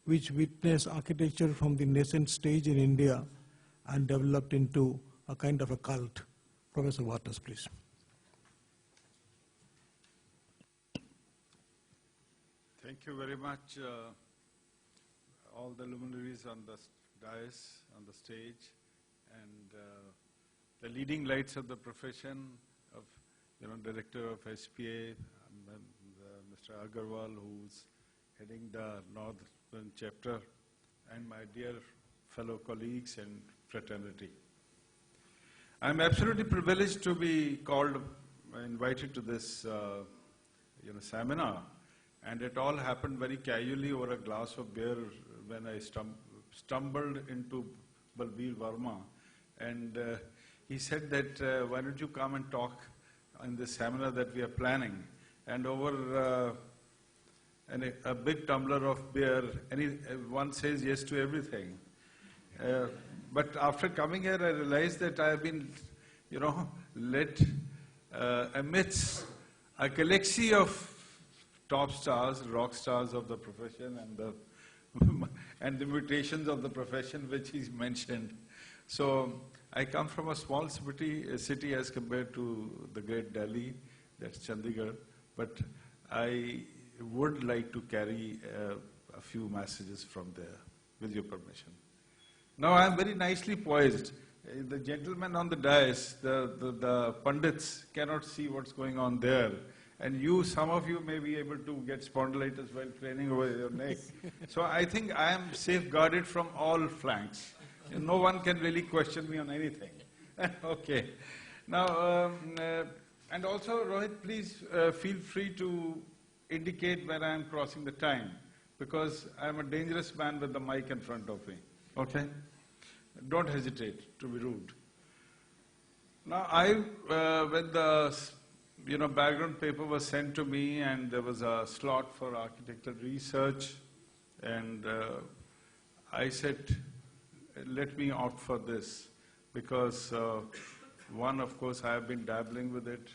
which witnessed architecture from the nascent stage in India and developed into a kind of a cult. Professor Wattas, please. Thank you very much, all the luminaries on the dais, on the stage, and the leading lights of the profession, of Director of SPA, Mr. Agarwal, who's heading the Northern chapter, and my dear fellow colleagues and fraternity. I'm absolutely privileged to be invited to this seminar, and it all happened very casually over a glass of beer when I stumbled into Balbir Verma, and he said that why don't you come and talk in this seminar that we are planning, and over a big tumbler of beer, one says yes to everything. But after coming here, I realized that I have been, led amidst a galaxy of top stars, rock stars of the profession, and the mutations of the profession which he's mentioned. So I come from a small city as compared to the great Delhi, that's Chandigarh, but I would like to carry a few messages from there, with your permission. Now I am very nicely poised. The gentlemen on the dais, the pundits cannot see what's going on there. And some of you may be able to get spondylitis while craning over your neck. So I think I am safeguarded from all flanks. No one can really question me on anything. Okay. Now, and also, Rohit, please feel free to indicate when I am crossing the time, because I am a dangerous man with the mic in front of me. Okay? Don't hesitate to be rude. Now, when the background paper was sent to me and there was a slot for architectural research, and I said, let me opt for this, because one, of course, I have been dabbling with it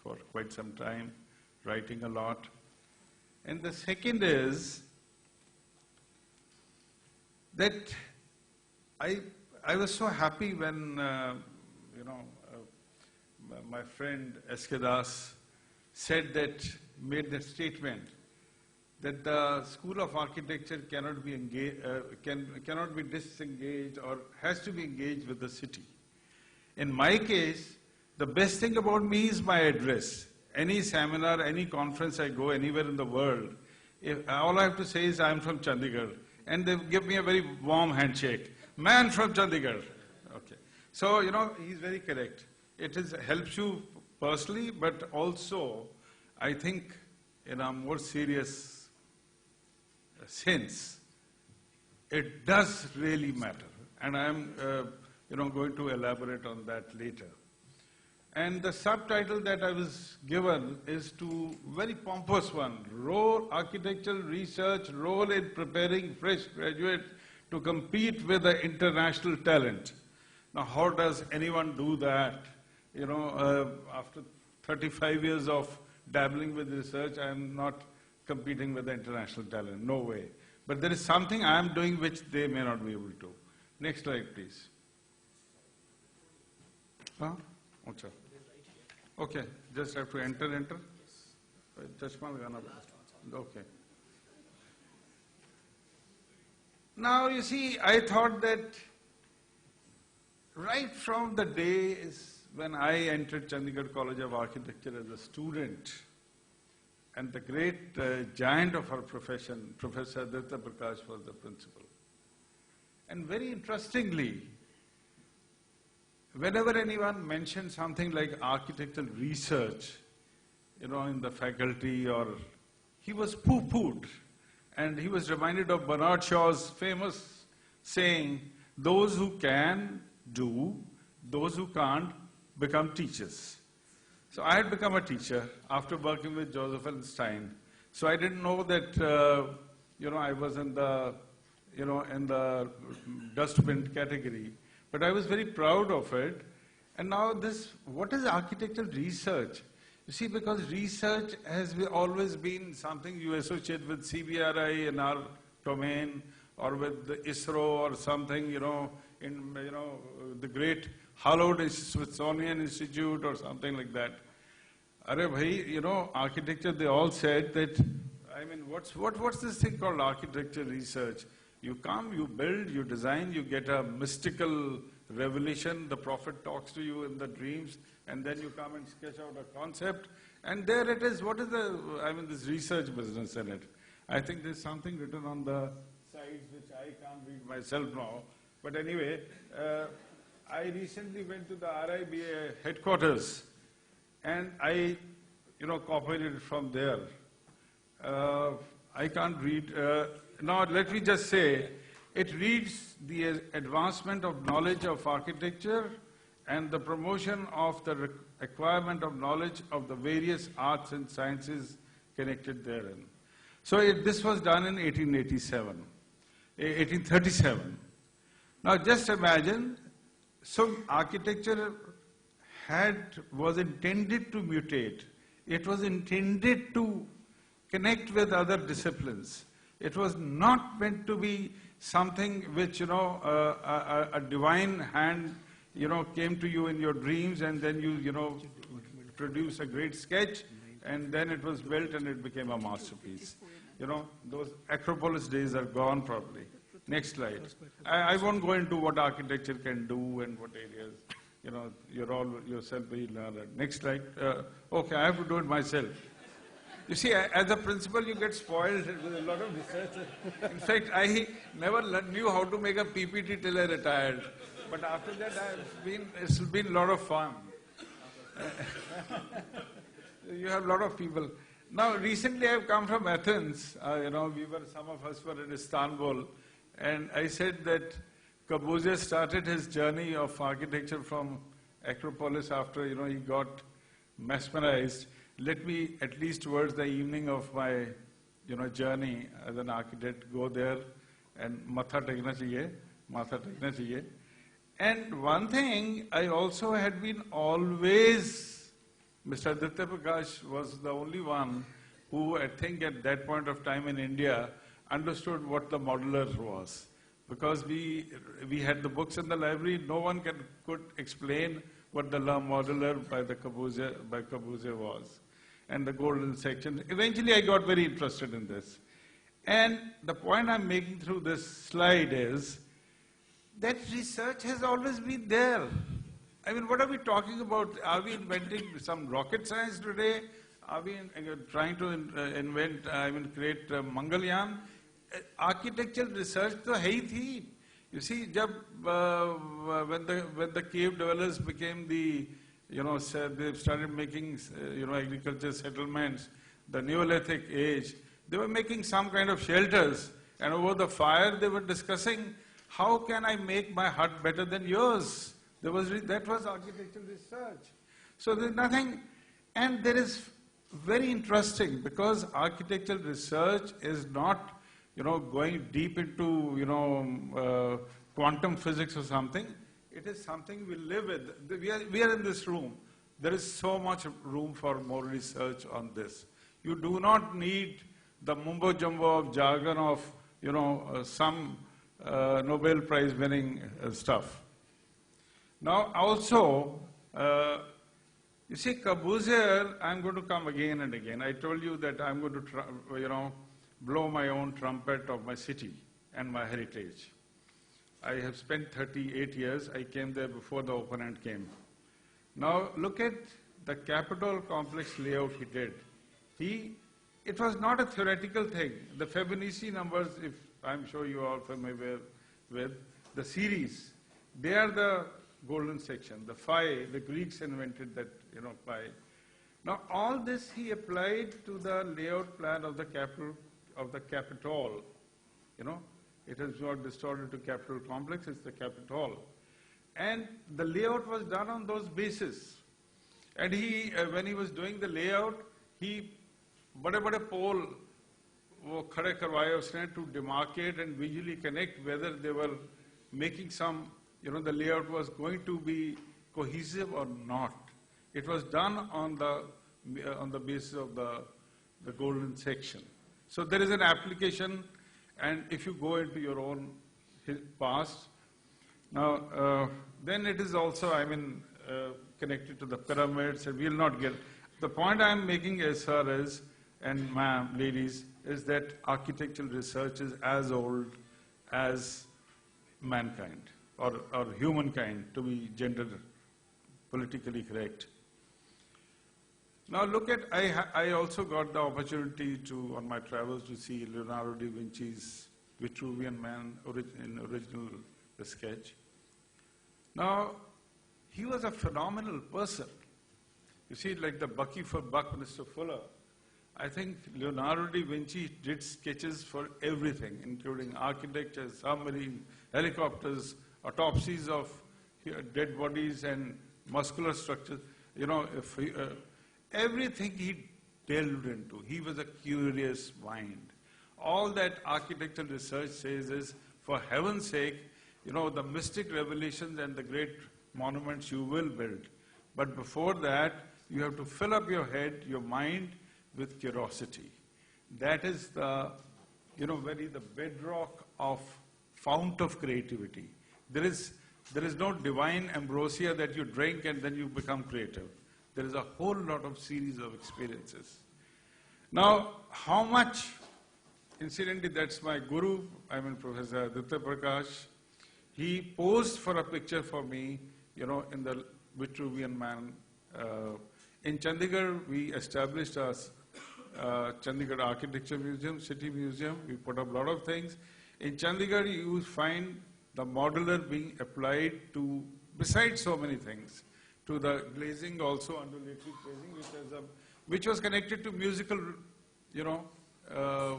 for quite some time, writing a lot. And the second is that I was so happy when, my friend S.K. Das made that statement that the School of Architecture cannot be cannot be disengaged, or has to be engaged with the city. In my case, the best thing about me is my address. Any seminar, any conference I go anywhere in the world, all I have to say is I'm from Chandigarh, and they give me a very warm handshake. Man from Chandigarh. Okay. So, he's very correct. It helps you personally, but also, I think, in a more serious sense, it does really matter. And I'm, going to elaborate on that later. And the subtitle that I was given is to very pompous one: architectural research role in preparing fresh graduates to compete with the international talent. Now, how does anyone do that? After 35 years of dabbling with research, I am not competing with the international talent. No way. But there is something I am doing which they may not be able to. Next slide, please. Huh? Okay, just have to enter. Okay. Now, you see, I thought that right from the days when I entered Chandigarh College of Architecture as a student, and the great giant of our profession, Professor Aditya Prakash, was the principal. And very interestingly, whenever anyone mentioned something like architectural research, in the faculty, or he was pooh-poohed. And he was reminded of Bernard Shaw's famous saying, those who can do, those who can't become teachers. So I had become a teacher after working with Joseph and Stein. So I didn't know that, I was in the, in the dustbin category. But I was very proud of it. And now what is architectural research? You see, because research has always been something you associate with CBRI and our domain, or with the ISRO or something, in the great hallowed Smithsonian Institute or something like that. Arey bhai, architecture, they all said that, I mean, what's this thing called architecture research? You come, you build, you design, you get a mystical revelation, the prophet talks to you in the dreams, and then you come and sketch out a concept, and there it is. What is this research business in it? I think there's something written on the sides which I can't read myself now. But anyway, I recently went to the RIBA headquarters, and I, copied it from there. I can't read. Now, let me just say, it reads the advancement of knowledge of architecture and the promotion of the acquirement of knowledge of the various arts and sciences connected therein. So this was done in 1837. Now, just imagine, so architecture was intended to mutate. It was intended to connect with other disciplines. It was not meant to be something which, a divine hand, came to you in your dreams, and then you produce a great sketch, and then it was built and it became a masterpiece. Those Acropolis days are gone probably. Next slide. I won't go into what architecture can do and what areas. You're all yourself very learned. Next slide. Okay, I have to do it myself. You see, as a principal, you get spoiled with a lot of research. In fact, I never knew how to make a PPT till I retired. But after that, it's been a lot of fun. You have a lot of people. Now, recently I've come from Athens. Some of us were in Istanbul. And I said that Corbusier started his journey of architecture from Acropolis after, he got mesmerized. Let me, at least towards the evening of my, journey as an architect, go there and matha tekna chahiye. And one thing, I also had been always, Mr. Aditya Prakash was the only one who, I think at that point of time in India, understood what the modular was. Because we had the books in the library, no one could explain what the modular by Corbusier was. And the golden section. Eventually I got very interested in this. And the point I'm making through this slide is that research has always been there. I mean, what are we talking about? Are we inventing some rocket science today? Are we trying to invent, create Mangalyaan? Architectural research to hai hi thi. You see, when the cave dwellers became the, they started making, agriculture settlements, the Neolithic age, they were making some kind of shelters, and over the fire they were discussing, how can I make my hut better than yours? That was architectural research. So there's nothing, and there is very interesting, because architectural research is not, going deep into, quantum physics or something. It is something we live with. We are in this room. There is so much room for more research on this. You do not need the mumbo jumbo of jargon of, some Nobel Prize winning stuff. Now also, you see, Corbusier, I'm going to come again and again. I told you that I'm going to, blow my own trumpet of my city and my heritage. I have spent 38 years. I came there before the opponent came. Now look at the Capitol complex layout he did. It was not a theoretical thing. The Fibonacci numbers, if I'm sure you are all familiar with, the series, they are the golden section. The phi, the Greeks invented that, phi. Now all this he applied to the layout plan of the Capitol. It has not distorted to Capitol complex, it's the Capitol. And the layout was done on those bases. And when he was doing the layout, he bade pole wo khade karwaye usne to demarcate and visually connect whether they were making some, the layout was going to be cohesive or not. It was done on the basis of the golden section. So there is an application, And if you go into your own past, now, then it is also, connected to the pyramids, and we'll not get... The point I'm making, sir, is, and ma'am, ladies, is that architectural research is as old as mankind, or humankind, to be gender politically correct. Now look at, I also got the opportunity to, on my travels, to see Leonardo da Vinci's Vitruvian Man in original sketch. Now, he was a phenomenal person. You see, like the Bucky for Buck, Mr. Fuller, I think Leonardo da Vinci did sketches for everything, including architecture, submarine, helicopters, autopsies of dead bodies and muscular structures. You know, everything he delved into. He was a curious mind. All that architectural research says is, for heaven's sake, you know, the mystic revelations and the great monuments you will build. But before that, you have to fill up your head, your mind, with curiosity. That is the, you know, the bedrock of fount of creativity. There is no divine ambrosia that you drink and then you become creative. There is a whole lot of series of experiences. Now, how much, incidentally, that's my guru, Professor Aditya Prakash. He posed for a picture for me, you know, in the Vitruvian Man. In Chandigarh, we established a Chandigarh Architecture Museum, City Museum. We put up a lot of things. In Chandigarh, you find the modular being applied to, besides so many things, to the glazing also, undulatory glazing, which was connected to musical, you know,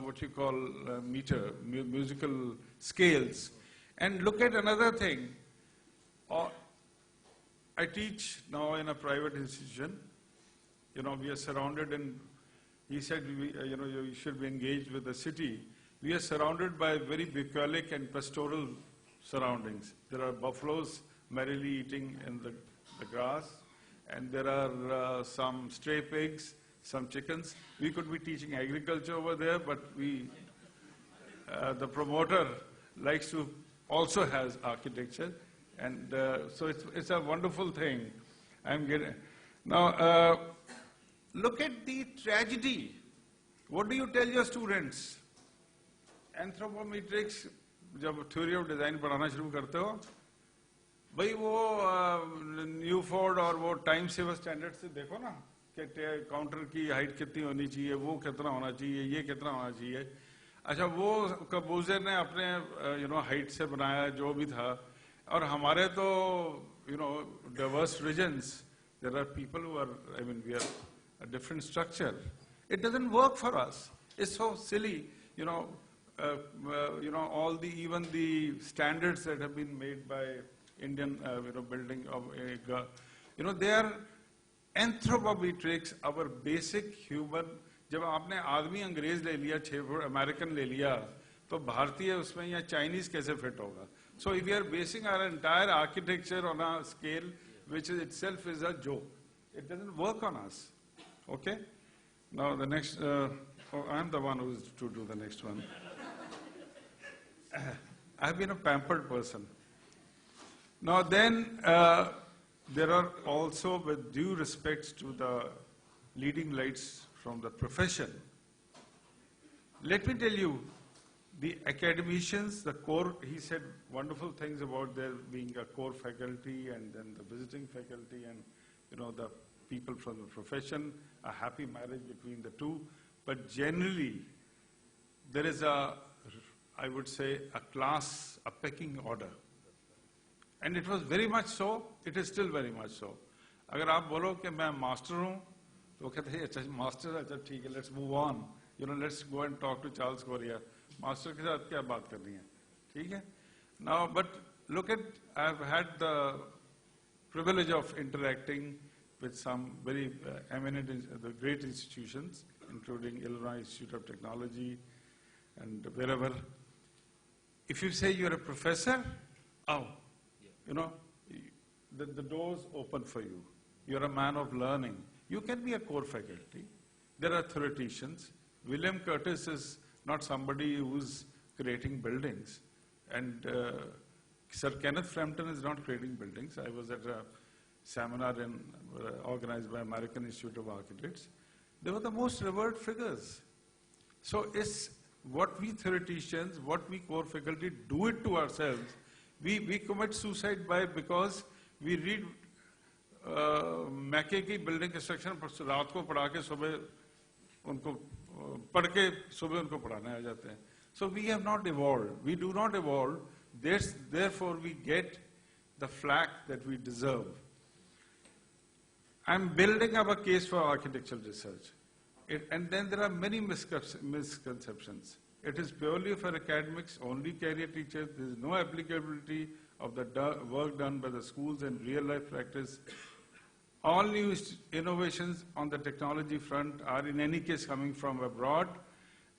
what you call musical scales. And look at another thing. I teach now in a private institution. You know, we are surrounded, and he said, you know, you should be engaged with the city. We are surrounded by very bucolic and pastoral surroundings. There are buffaloes merrily eating in the grass, and there are some stray pigs, some chickens. We could be teaching agriculture over there, but the promoter likes to also has architecture, and so it's a wonderful thing. Now, look at the tragedy. What do you tell your students? Anthropometrics, जब theory of design पढ़ाना शुरू करते हो, भाई वो न्यूफोर्ड और वो time saver standard से देखो ना कि काउंटर की हाइट कितनी होनी चाहिए, वो कितना होना चाहिए, ये कितना होना चाहिए. अच्छा, वो कबूजर ने अपने यू नो हाइट से बनाया जो भी था, और हमारे तो you know diverse regions, there are people who are, we are a different structure. It doesn't work for us. It's so silly, you know, all even the standards that have been made by Indian, building of, they are anthropometrics, our basic human. जब आपने आदमी अंग्रेज ले लिया, 6 foot American ले लिया, तो भारतीय उसमें या चाइनीज कैसे फिट होगा? So if we are basing our entire architecture on a scale which itself is a joke, it doesn't work on us. Okay? Now the next, I'm the one who is to do the next one. I've been a pampered person. Now then, there are also, with due respects to the leading lights from the profession, let me tell you, the academicians, the core, he said wonderful things about there being a core faculty and then the visiting faculty and, the people from the profession, a happy marriage between the two. But generally, there is I would say, a class, a pecking order. And it was very much so, it is still very much so. अगर आप बोलो कि मैं master हूँ, तो वो कहते हैं अच्छा मास्टर अच्छा ठीक है, let's move on. Let's go and talk to Charles Correa. Master के साथ क्या बात करनी है? ठीक है? Now, but look at, I've had the privilege of interacting with some very eminent, the great institutions, including Illinois Institute of Technology and wherever. If you say you're a professor, the doors open for you. You're a man of learning. You can be a core faculty. There are theoreticians. William Curtis is not somebody who's creating buildings. And Sir Kenneth Frampton is not creating buildings. I was at a seminar organized by American Institute of Architects. They were the most revered figures. So it's what we theoreticians, what we core faculty do it to ourselves. We commit suicide because we read मैके की building construction रात को पढ़ा के सुबह उनको पढ़ के सुबह उनको पढ़ाने आ जाते हैं. So we have not evolved. We do not evolve. Therefore we get the flack that we deserve. I'm building up a case for architectural research. And then there are many misconceptions. It is purely for academics, only career teachers. There is no applicability of the work done by the schools and real-life practice. All new innovations on the technology front are in any case coming from abroad.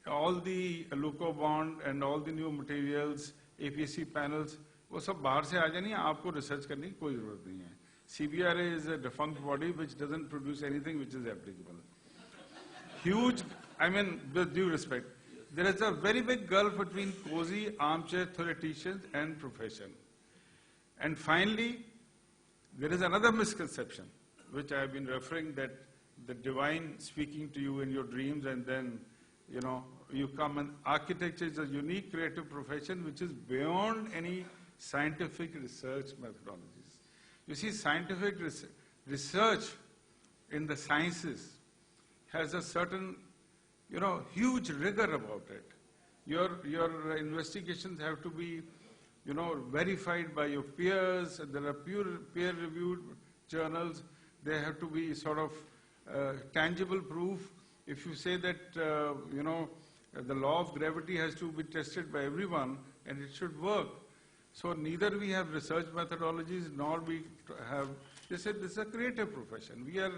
All the Aluco bond and all the new materials, APC panels, वो सब बाहर से आ जानी है, आपको research करने की कोई ज़रूरत नहीं है. CBRA is a defunct body which doesn't produce anything which is applicable. Huge, I mean, with due respect, there is a very big gulf between cozy armchair theoreticians and profession. And finally, there is another misconception, which I have been referring, that the divine speaking to you in your dreams and then, you come, and architecture is a unique creative profession which is beyond any scientific research methodologies. You see, scientific research in the sciences has a certain, huge rigor about it. Your investigations have to be, verified by your peers. There are peer-reviewed journals. They have to be sort of tangible proof. If you say that, the law of gravity has to be tested by everyone and it should work. So neither we have research methodologies nor we have, they said this is a creative profession. We are,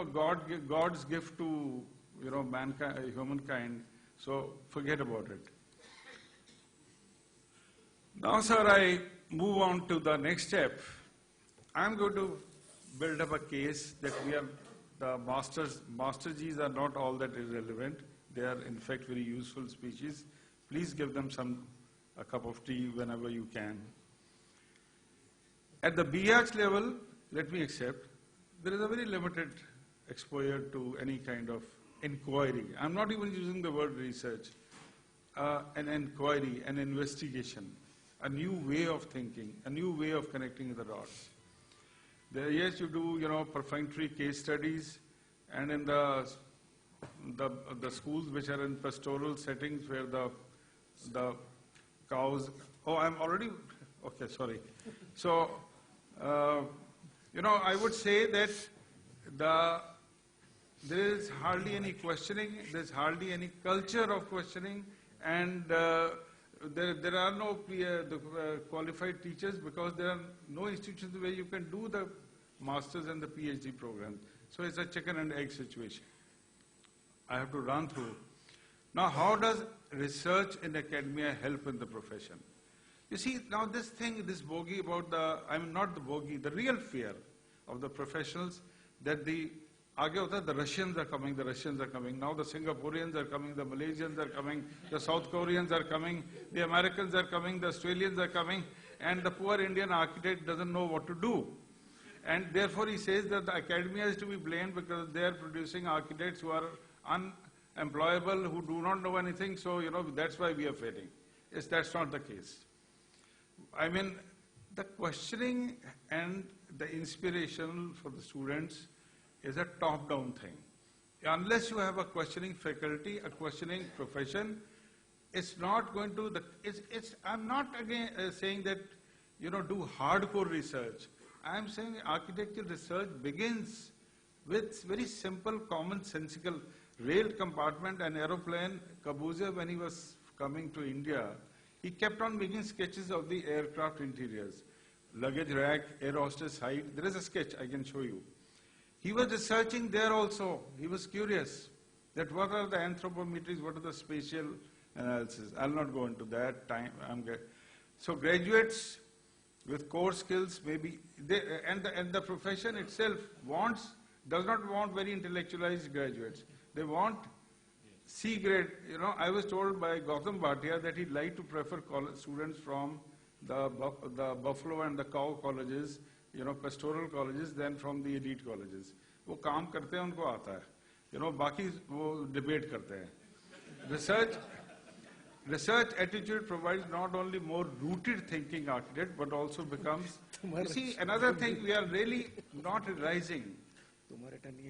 God's gift to, mankind, humankind, so forget about it. Now, sir, I move on to the next step. I'm going to build up a case that we are, the Master Gs are not all that irrelevant. They are, in fact, very useful species. Please give them a cup of tea whenever you can. At the BArch level, let me accept, there is a very limited exposure to any kind of inquiry. I'm not even using the word research. An inquiry, an investigation, a new way of thinking, a new way of connecting the dots. Yes, you do, perfunctory case studies, and in the schools which are in pastoral settings where the cows, I'm already, okay, sorry. So, I would say that there is hardly any questioning, there's hardly any culture of questioning, and there are no qualified teachers because there are no institutions where you can do the master's and the PhD program. So it's a chicken and egg situation. I have to run through. Now, how does research in academia help in the profession? You see, now this bogey about not the bogey, the real fear of the professionals that the Russians are coming, now the Singaporeans are coming, the Malaysians are coming, the South Koreans are coming, the Americans are coming, the Australians are coming, and the poor Indian architect doesn't know what to do. And therefore he says that the academia is to be blamed because they are producing architects who are unemployable, who do not know anything, so that's why we are failing. Yes, that's not the case. I mean, the questioning and the inspiration for the students is a top-down thing. Unless you have a questioning faculty, a questioning profession, it's not going to, I'm not again saying that, do hardcore research. I'm saying architectural research begins with very simple, commonsensical rail compartment and aeroplane. Corbusier, when he was coming to India, he kept on making sketches of the aircraft interiors. Luggage rack, air hostess height. There is a sketch I can show you. He was researching there also. He was curious that what are the anthropometries, what are the spatial analysis. I'll not go into that time. So graduates with core skills, maybe, and the profession itself does not want very intellectualized graduates. They want C grade, I was told by Gautam Bhatia that he'd like to prefer students from the buffalo and the cow colleges, pastoral colleges, than from the elite colleges. वो काम करते हैं, उनको आता है, बाकी वो debate करते हैं. Research attitude provides not only more rooted thinking architect, but also becomes, you see, another thing we are really not realizing.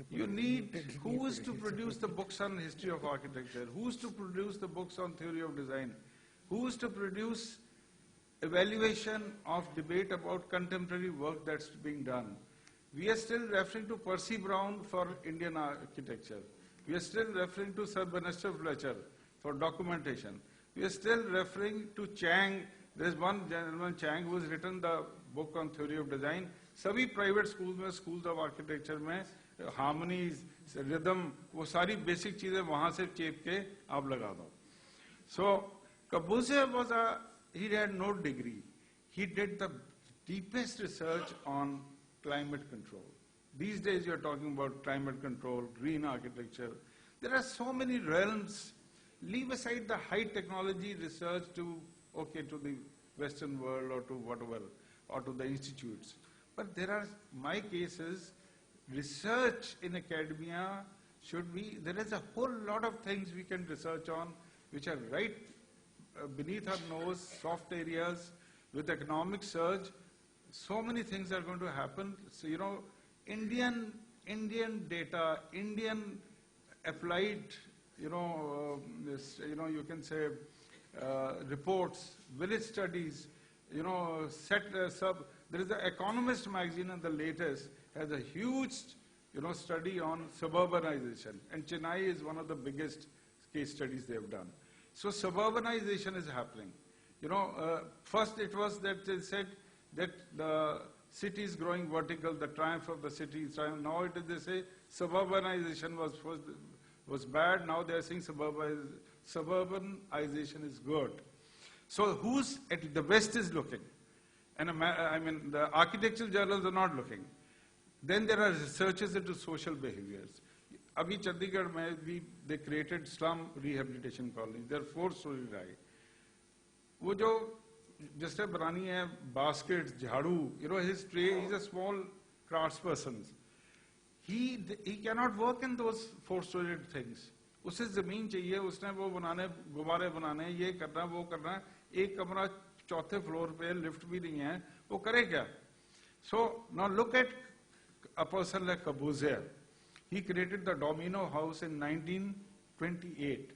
You need, who is to produce the books on history of architecture? Who is to produce the books on theory of design? Who is to produce evaluation of debate about contemporary work that's being done? We are still referring to Percy Brown for Indian architecture. We are still referring to Sir Bannister Fletcher for documentation. We are still referring to Chang. There's one gentleman, Chang, who has written the book on theory of design. सभी private schools में, schools of architecture में, harmonies, rhythm, वो सारी basic चीजें वहाँ से चेप के आप लगा दो. So Corbusier he had no degree. He did the deepest research on climate control. These days you are talking about climate control, green architecture. There are so many realms. Leave aside the high technology research to the Western world or to whatever, or to the institutes. But there are, my cases, research in academia should be, there is a whole lot of things we can research on which are right beneath our nose, soft areas, with economic surge. So many things are going to happen. So, Indian data, Indian applied, you can say, reports, village studies, there is The Economist magazine, and the latest has a huge, study on suburbanization, and Chennai is one of the biggest case studies they have done. So suburbanization is happening. First it was that they said that the city is growing vertical, the triumph of the city is triumph. Now they say suburbanization was bad. Now they are saying suburbanization is good. So who's at the West is looking, and the architectural journals are not looking. Then there are researches into social behaviors. Abhi Chandigarh mein they created slum rehabilitation colonies. They are 4 stories high. वो जो जिसने बनानी है baskets, झाड़ू, his tray, he's a small craftsperson. He cannot work in those 4-storied things. उसे जमीन चाहिए, उसने वो बनाने, गुब्बारे बनाने, ये करना, वो करना, एक कमरा 4th floor पे lift भी नहीं है, वो करे क्या? So now look at a person like Corbusier. He created the Domino House in 1928,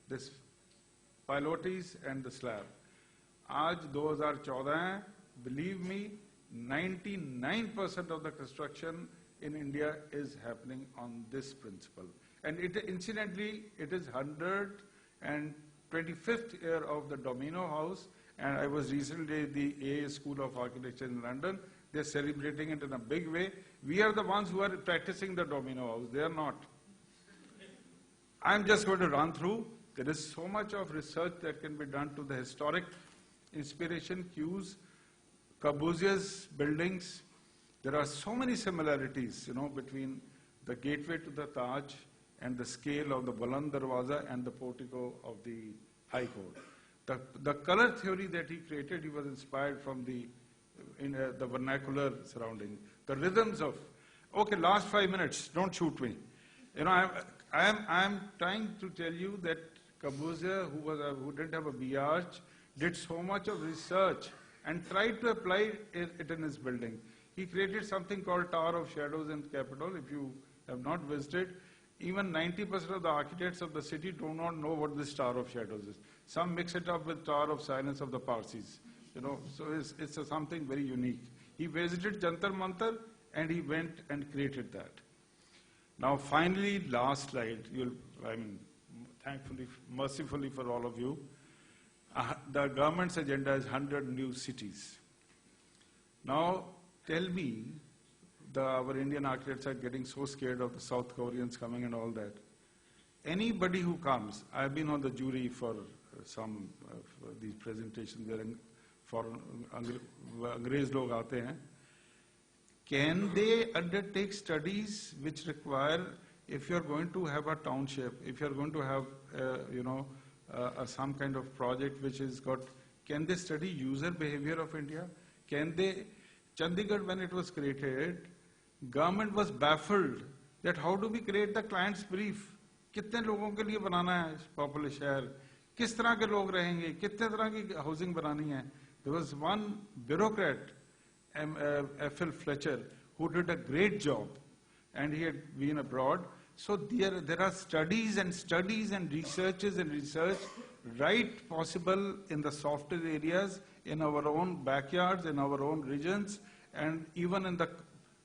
this pilotis and the slab. Aaj 2014 hai, believe me, 99% of the construction in India is happening on this principle. And incidentally, it is 125th year of the Domino House, and I was recently at the IIA School of Architecture in London. They're celebrating it in a big way. We are the ones who are practicing the Domino House. They are not. I'm just going to run through. There is so much of research that can be done to the historic inspiration cues, Corbusier's buildings. There are so many similarities, between the gateway to the Taj and the scale of the Buland Darwaza and the portico of the High Court. The color theory that he created, he was inspired from the vernacular surrounding. The rhythms of, okay, last 5 minutes, don't shoot me. I am trying to tell you that Corbusier, who didn't have a BArch, did so much of research and tried to apply it in his building. He created something called Tower of Shadows in Capitol. If you have not visited, even 90% of the architects of the city do not know what this Tower of Shadows is. Some mix it up with Tower of Silence of the Parsis. So it's something very unique. He visited Jantar Mantar and he went and created that. Now finally, last slide, thankfully, mercifully for all of you, the government's agenda is 100 new cities. Now tell me, our Indian architects are getting so scared of the South Koreans coming and all that. Anybody who comes, I've been on the jury for some of these presentations where foreign Angrez log aate hain. Can they undertake studies which require if you're going to have a township, if you're going to have, some kind of project which is got, can they study user behavior of India? Can they, Chandigarh when it was created, government was baffled that how do we create the client's brief? कितने लोगों के लिए बनाना है popular शहर, किस तरह के लोग रहेंगे, कितने तरह की हाउसिंग बनानी है. There was one bureaucrat, F.L. Fletcher, who did a great job, and he had been abroad. So there are studies and researches and research right possible in the softer areas, in our own backyards, in our own regions, and even in the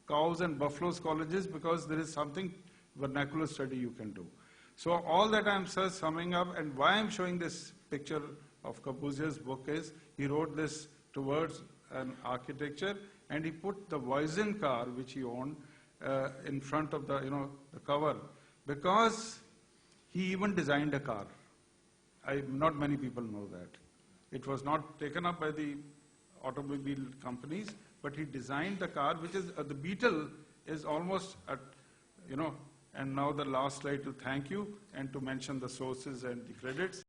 cows and buffaloes colleges, because there is something vernacular study you can do. So all that I'm summing up, and why I'm showing this picture of Corbusier's book is, he wrote this towards an architecture, and he put the Voisin car, which he owned, in front of the, the cover, because he even designed a car. Not many people know that. It was not taken up by the automobile companies, but he designed the car, which is, the Beetle is almost at, and now the last slide to thank you and to mention the sources and the credits.